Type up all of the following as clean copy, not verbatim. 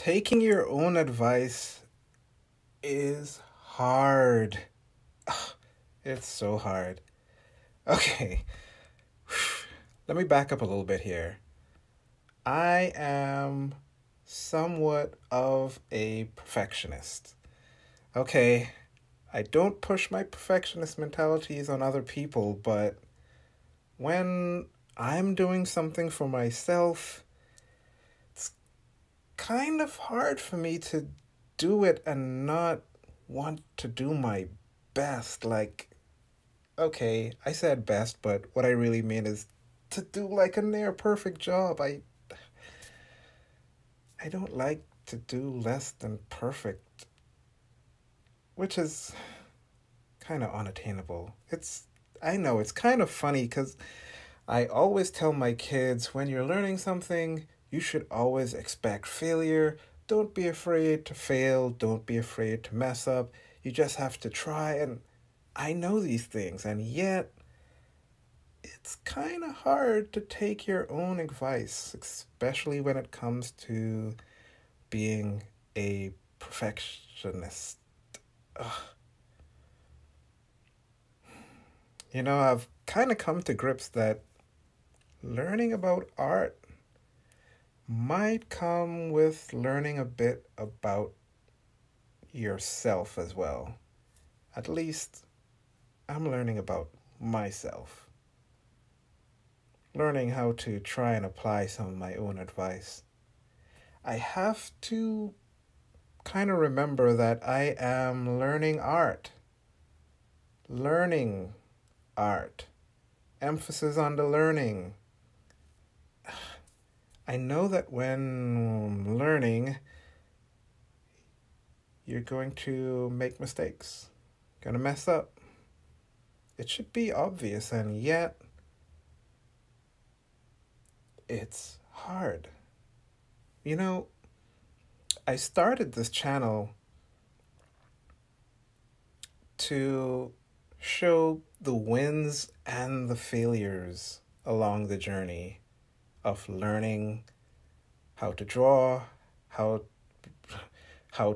Taking your own advice is hard. Ugh, it's so hard. Okay, let me back up a little bit here. I am somewhat of a perfectionist. Okay, I don't push my perfectionist mentalities on other people, but when I'm doing something for myself, it's kind of hard for me to do it and not want to do my best. Like, okay, I said best, but what I really mean is to do like a near perfect job. I don't like to do less than perfect, which is kind of unattainable. I know it's kind of funny because I always tell my kids when you're learning something, you should always expect failure. Don't be afraid to fail. Don't be afraid to mess up. You just have to try. And I know these things, and yet it's kind of hard to take your own advice, especially when it comes to being a perfectionist. Ugh. I've kind of come to grips that learning about art might come with learning a bit about yourself as well. At least I'm learning about myself. Learning how to try and apply some of my own advice. I have to kind of remember that I am learning art. Learning art. Emphasis on the learning. I know that when learning, you're going to make mistakes. Gonna mess up. It should be obvious, and yet it's hard. I started this channel to show the wins and the failures along the journey of learning how to draw, how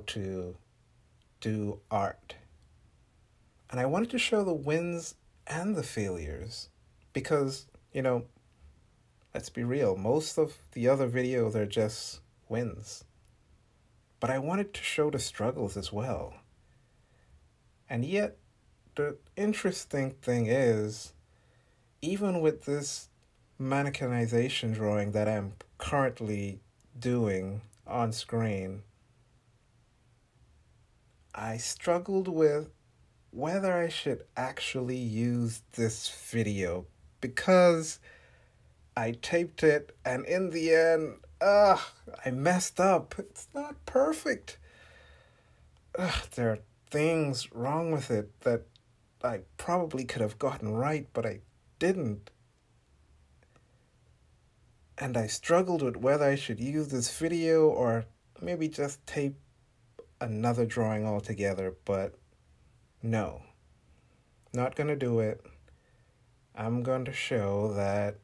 to do art. And I wanted to show the wins and the failures because, let's be real, most of the other videos are just wins. But I wanted to show the struggles as well. And yet, the interesting thing is, even with this mannequinization drawing that I'm currently doing on screen, I struggled with whether I should actually use this video because I taped it and in the end, I messed up. It's not perfect. There are things wrong with it that I probably could have gotten right, but I didn't. And I struggled with whether I should use this video or maybe just tape another drawing altogether, but no, not gonna do it. I'm going to show that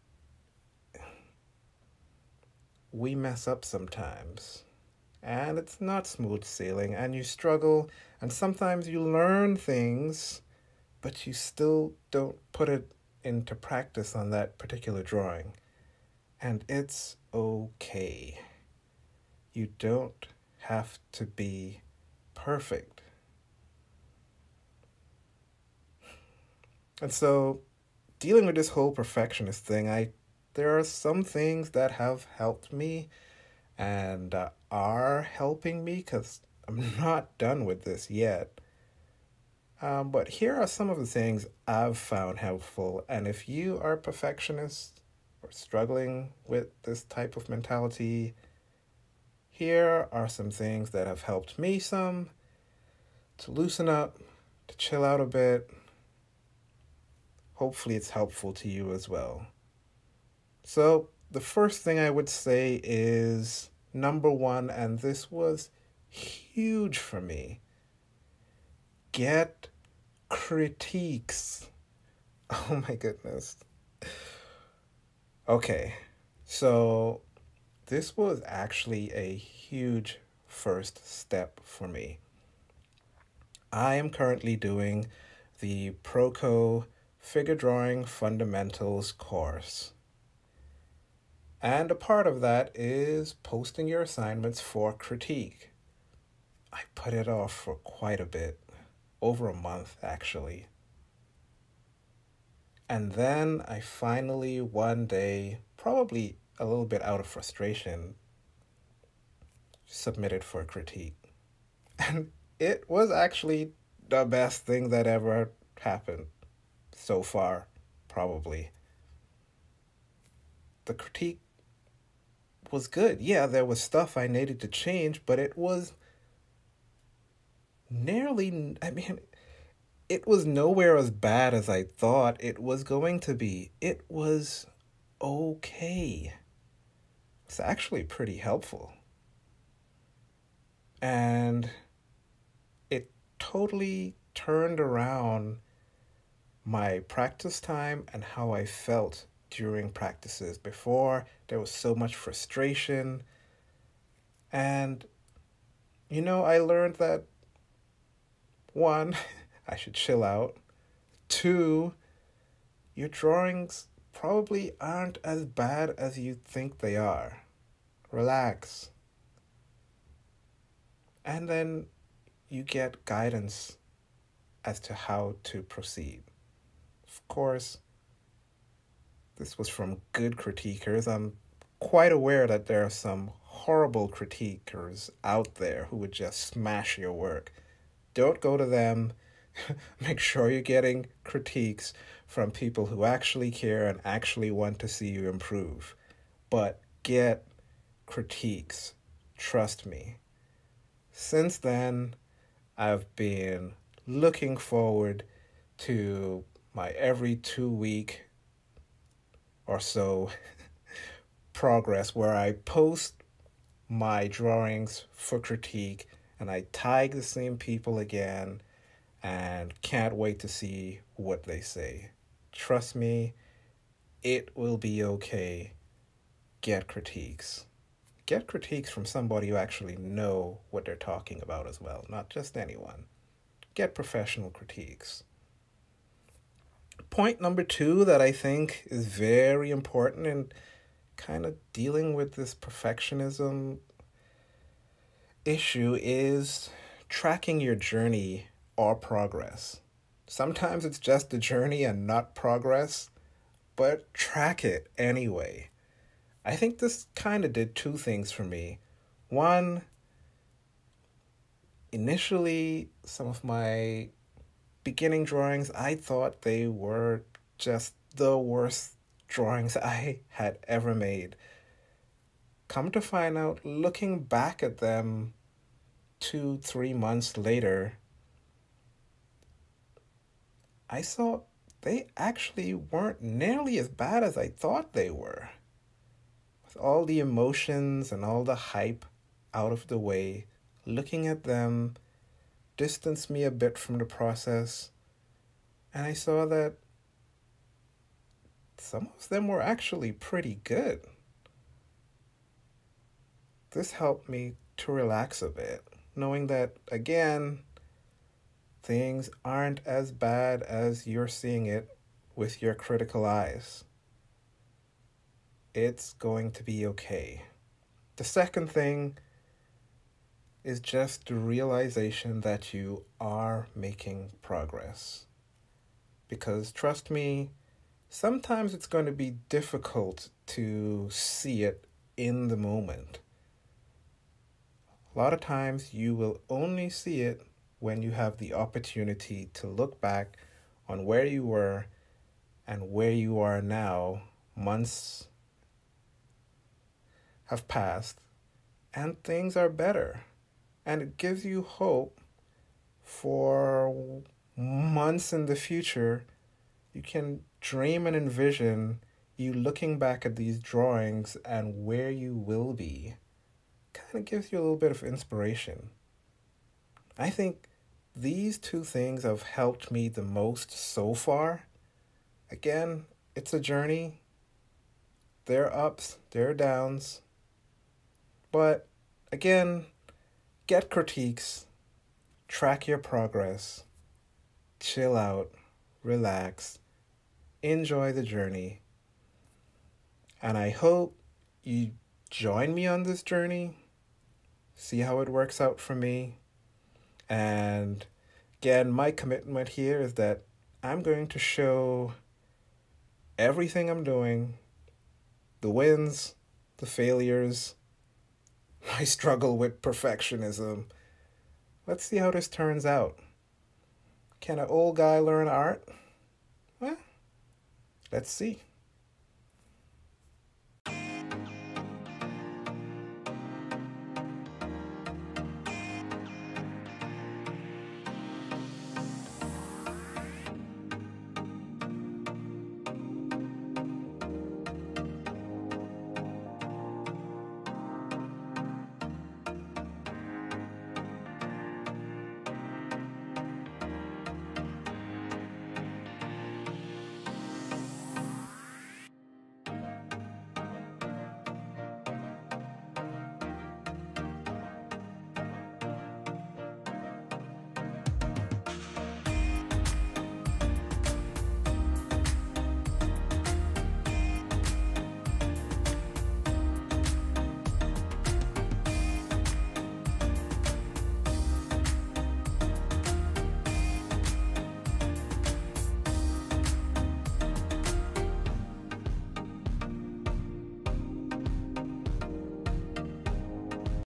we mess up sometimes. And it's not smooth sailing, and you struggle, and sometimes you learn things, but you still don't put it into practice on that particular drawing. And it's okay. You don't have to be perfect. And so, dealing with this whole perfectionist thing, there are some things that have helped me and are helping me because I'm not done with this yet. But here are some of the things I've found helpful. And if you are a perfectionist or struggling with this type of mentality, here are some things that have helped me some to loosen up, to chill out a bit. Hopefully it's helpful to you as well. So the first thing I would say is number one, and this was huge for me. Get critiques. Oh my goodness. Okay, so this was actually a huge first step for me. I am currently doing the Proco Figure Drawing Fundamentals course. And a part of that is posting your assignments for critique. I put it off for quite a bit, over a month actually. And then I finally, one day, probably a little bit out of frustration, submitted for critique. And it was actually the best thing that ever happened so far, probably. The critique was good. Yeah, there was stuff I needed to change, but it was it was nowhere as bad as I thought it was going to be. It was okay. It's actually pretty helpful. And it totally turned around my practice time and how I felt during practices. Before, there was so much frustration. And, I learned that one, I should chill out. Two, your drawings probably aren't as bad as you think they are. Relax. And then you get guidance as to how to proceed. Of course, this was from good critiquers. I'm quite aware that there are some horrible critiquers out there who would just smash your work. Don't go to them. Make sure you're getting critiques from people who actually care and actually want to see you improve. But get critiques. Trust me. Since then, I've been looking forward to my every 2 week or so progress where I post my drawings for critique and I tag the same people again and can't wait to see what they say. Trust me, it will be okay. Get critiques. Get critiques from somebody who actually know what they're talking about as well, not just anyone. Get professional critiques. Point number 2 that I think is very important in kind of dealing with this perfectionism issue is tracking your journey or progress. Sometimes it's just a journey and not progress, but track it anyway. I think this kind of did 2 things for me. One, initially, some of my beginning drawings, I thought they were just the worst drawings I had ever made. Come to find out, looking back at them 2-3 months later, I saw they actually weren't nearly as bad as I thought they were. With all the emotions and all the hype out of the way, looking at them distanced me a bit from the process, and I saw that some of them were actually pretty good. This helped me to relax a bit, knowing that, again, things aren't as bad as you're seeing it with your critical eyes. It's going to be okay. The second thing is just the realization that you are making progress. Because trust me, sometimes it's going to be difficult to see it in the moment. A lot of times you will only see it when you have the opportunity to look back on where you were and where you are now. Months have passed and things are better. And it gives you hope for months in the future. You can dream and envision you looking back at these drawings and where you will be. Kind of gives you a little bit of inspiration. I think these 2 things have helped me the most so far. Again, it's a journey. There are ups, there are downs. But again, get critiques, track your progress, chill out, relax, enjoy the journey. And I hope you join me on this journey, see how it works out for me. And again, my commitment here is that I'm going to show everything I'm doing, the wins, the failures, my struggle with perfectionism. Let's see how this turns out. Can an old guy learn art? Well, let's see.